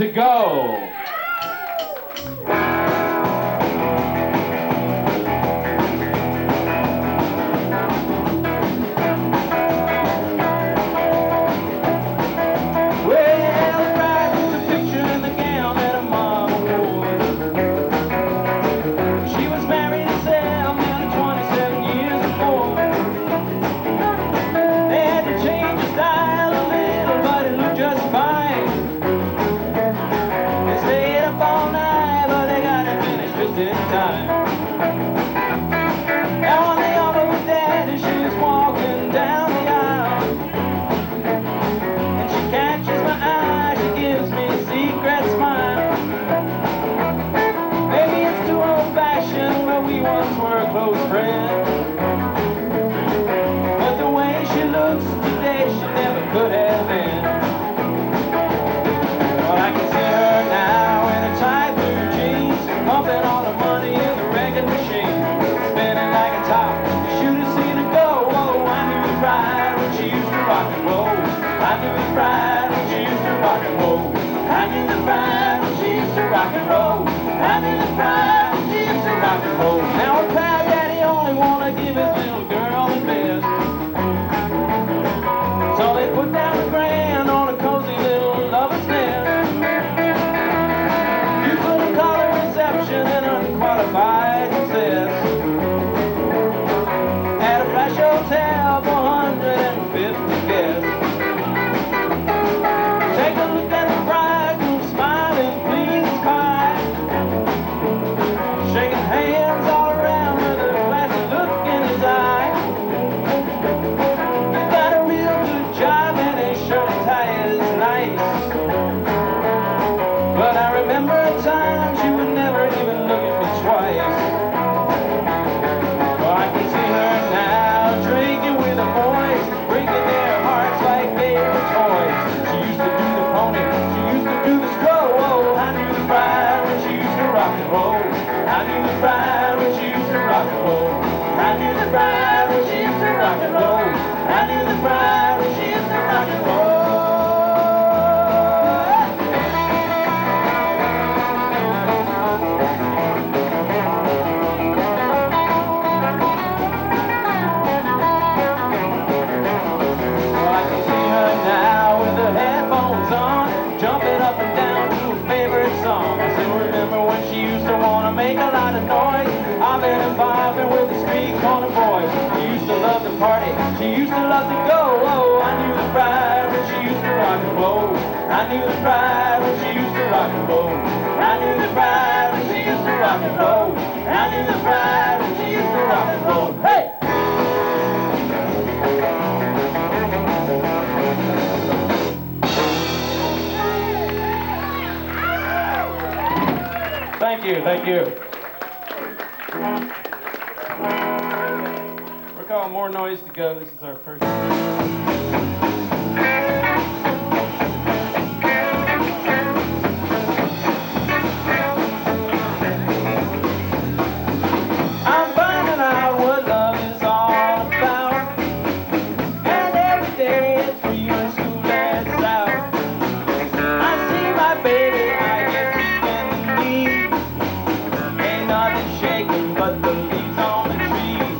to Go. Close friend, but the way she looks today, she never could have been. Well, I can see her now in her tight blue jeans, pumping all the money in the record machine, spinning like a top. You should have seen her go. Oh, I knew the pride when she used to rock and roll. I knew the pride when she used to rock and roll. I knew the pride when she used to rock and roll. I knew the pride when she used to rock and roll. Now her pride wanna give his little girl the best, so they put down the grand on a cozy little lover's nest. You couldn't call a reception an unqualified success. At a flash hotel for 150 guests. Take a look at the bridegroom smiling, please cry, shaking hands all around with a but I remember a time she would never even look at me twice. Well, I can see her now drinking with the boys, breaking their hearts like they were toys. She used to do the pony, she used to do the stroll. Oh, I knew the bride when she used to rock and roll. I knew the bride when she used to rock and roll. I knew the bride when she used to rock and roll. I knew the bride when she used to rock and roll. Make a lot of noise. I've been involved with the street corner boys. She used to love to party, she used to love to go. Oh, I knew the bride when she used to rock and roll. I knew the bride when she used to rock and roll. I knew the bride when she used to rock and roll. I knew the bride when she used to rock and roll. Hey! Thank you, thank you. We're calling More Noise to Go. This is our first. I'm finding out what love is all about, and every day it's free when school lets out. I see my baby, I get weak in the knees. Ain't nothing shaking but the leaves on the trees.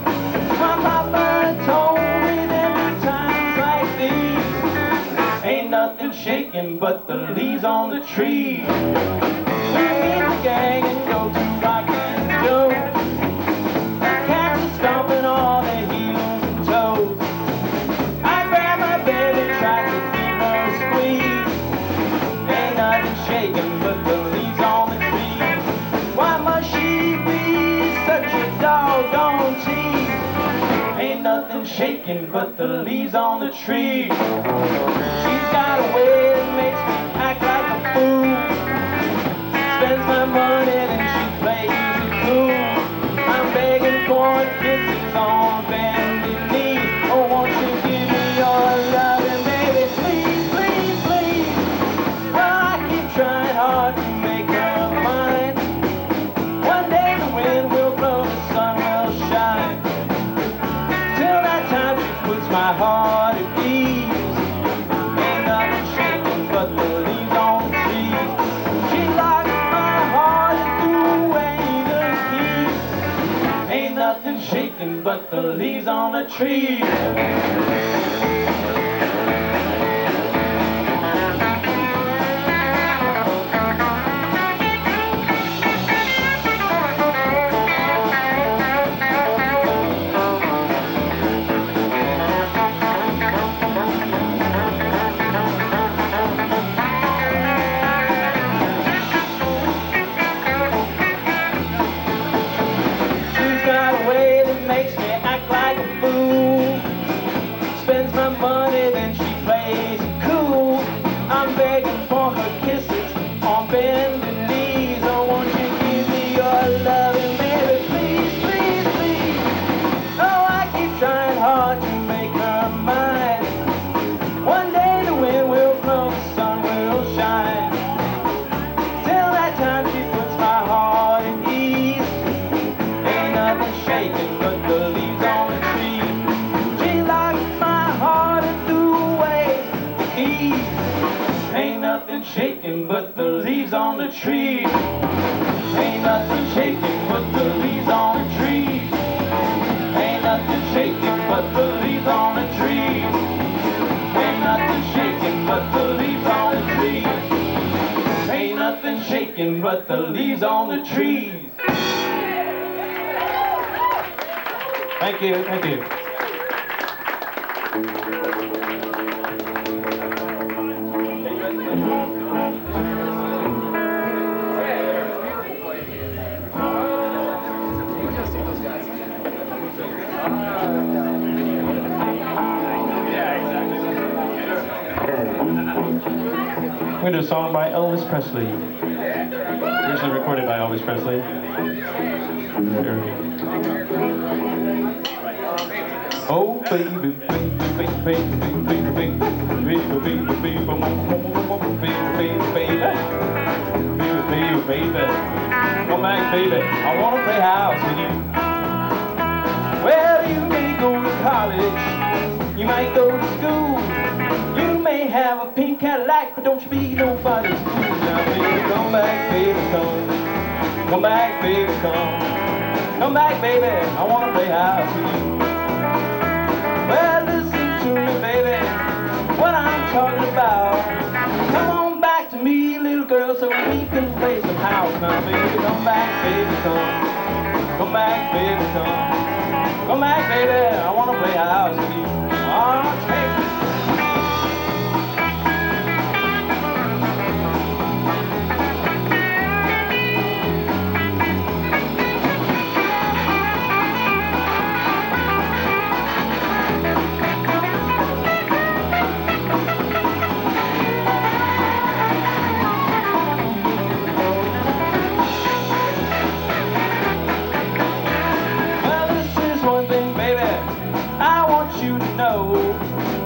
My papa told me there were times like these. Ain't nothing shaking but the leaves on the trees. We meet the gang and go to rock and Joe. The cats are stomping all their heels and toes. I grab my baby, try to give her a squeeze. Ain't nothing shaking but the leaves on the trees. Why must she be such a doggone tease? Ain't nothing shaking but the leaves on the trees. She's got a way that makes me act like a fool. Spends my money then she plays it cool. I'm begging for kisses on bended knee. Oh, won't you give me your loving, baby, please, please, please. Well, I keep trying hard to make her mine. One day the wind will blow, the sun will shine. Till that time she puts my heart at ease. Ain't nothing shaking shaking but the leaves on the tree. Makes me act like a fool. Spends my money, then she plays it cool. I'm begging for her kisses on bending knees. Oh, won't you give me your loving, baby, please, please, please. Oh, I keep trying hard to make her mine. One day the wind will blow, the sun will shine. Till that time she puts my heart at ease. Ain't nothing shaking but the leaves on the tree. She locks my heart and threw away the keys. Ain't nothing shaking but the leaves on the tree. Ain't nothing shaking but the leaves on the tree. Ain't nothing shaking but the leaves on the tree. Ain't nothing shaking but the leaves on the tree. Ain't nothing shaking but the leaves on the trees. Thank you, thank you. We're going to do a song by Elvis Presley. Usually recorded by Elvis Presley. Oh baby, baby, baby, baby, baby, baby, baby, baby, come back, baby. I wanna play house with you. Well, you may go to college, you might go to school, you may have a pink Cadillac, but don't you be nobody's fool. Now, baby, come back, baby, come. Come back, baby, come. Come back, baby. I wanna play house with you. Well, listen to me, baby, what I'm talking about. Come on back to me, little girl, so we can play some house. Now, baby, come back, baby, come. Come back, baby, come. Come back, baby, I wanna play house with you. Oh, take me.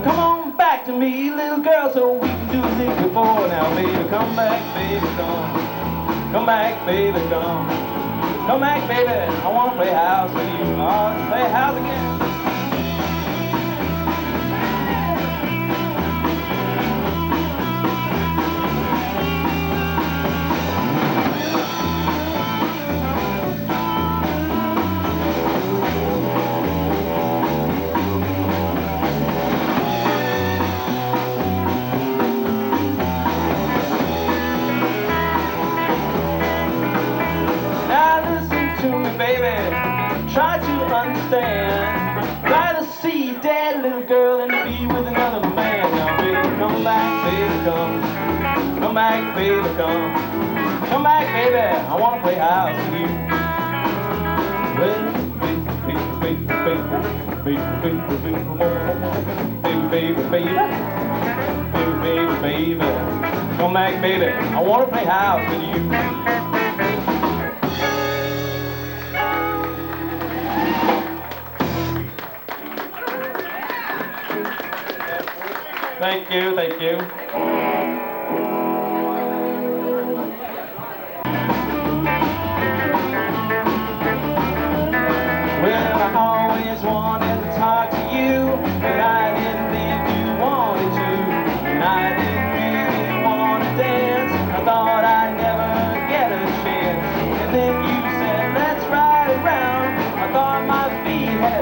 Come on back to me, little girl, so we can do this before. Now, baby, come back, baby, come. Come back, baby, come. Come back, baby, I wanna play house with you. Oh, let's play house again. Baby, try to understand. Try to see your dead little girl and be with another man. Now, baby, come back, baby, come. Come back, baby, come. Come back, baby, I wanna play house with you. Well, baby, baby, baby, baby, baby, baby, baby, baby, baby, baby, baby, come back, baby, I wanna play house with you. Thank you, thank you. Well, I always wanted to talk to you, but I didn't think you wanted to. And I didn't really want to dance. I thought I'd never get a chance. And then you said, let's ride around. I thought my feet had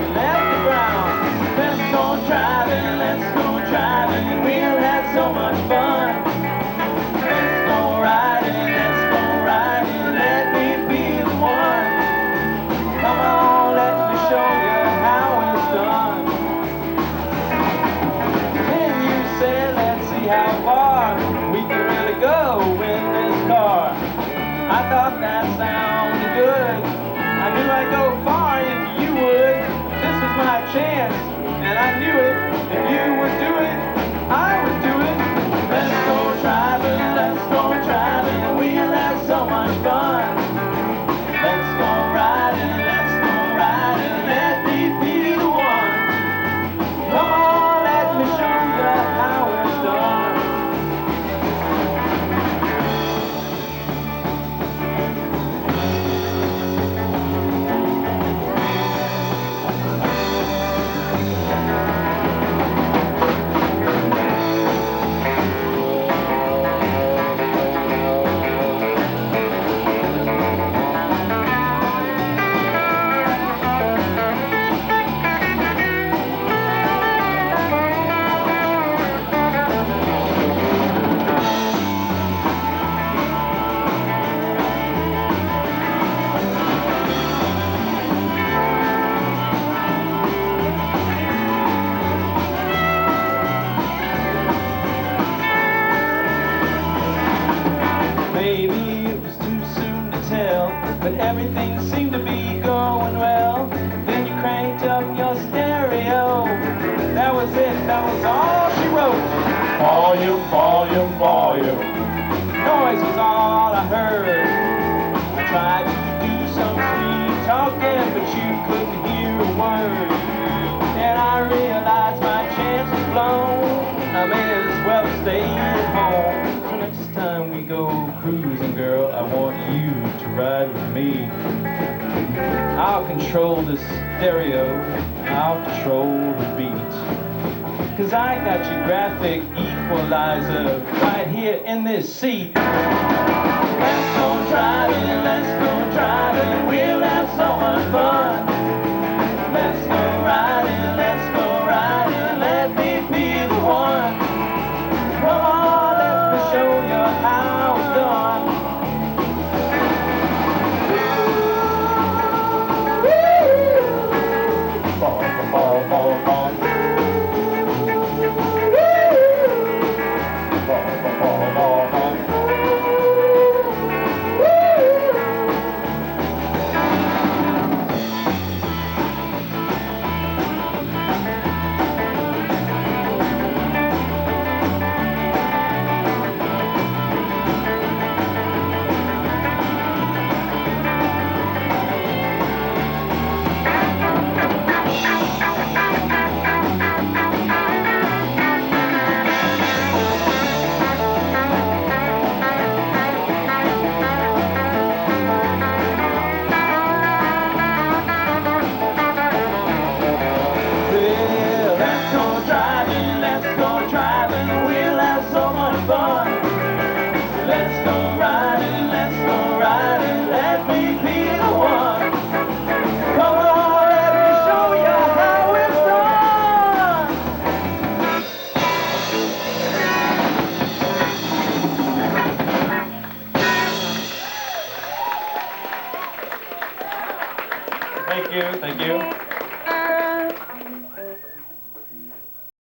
I thought that sounded good. I knew I'd go far if you would. This was my chance, and I knew it. If you would do it, I would do it. Let's go driving, let's go driving. We'll have so much fun. Let's go riding, let's go riding. Let me be the one. Come on, let me show you how it's done. Maybe it was too soon to tell, but everything seemed to be going well. Then you cranked up your stereo. That was it, that was all she wrote. Volume, volume, volume. Noise was all I heard. I tried to do some sweet talking, but you couldn't hear a word. Then I realized my chance was blown. I may as well stay at home. So next time we go cruising, girl, I want you to ride with me. I'll control the stereo, I'll control the beat. 'Cause I got your graphic equalizer right here in this seat. Let's go driving, let's go driving. We'll have so much fun. Let's go riding, let's go riding. Let me be the one. Come on, let me show you how it's done. Ball, ball, ball, ball. Ball, ball, ball, ball. Let's go riding, let's go riding. Let me be the one. Come on, let me show you how it's done. Thank you, thank you.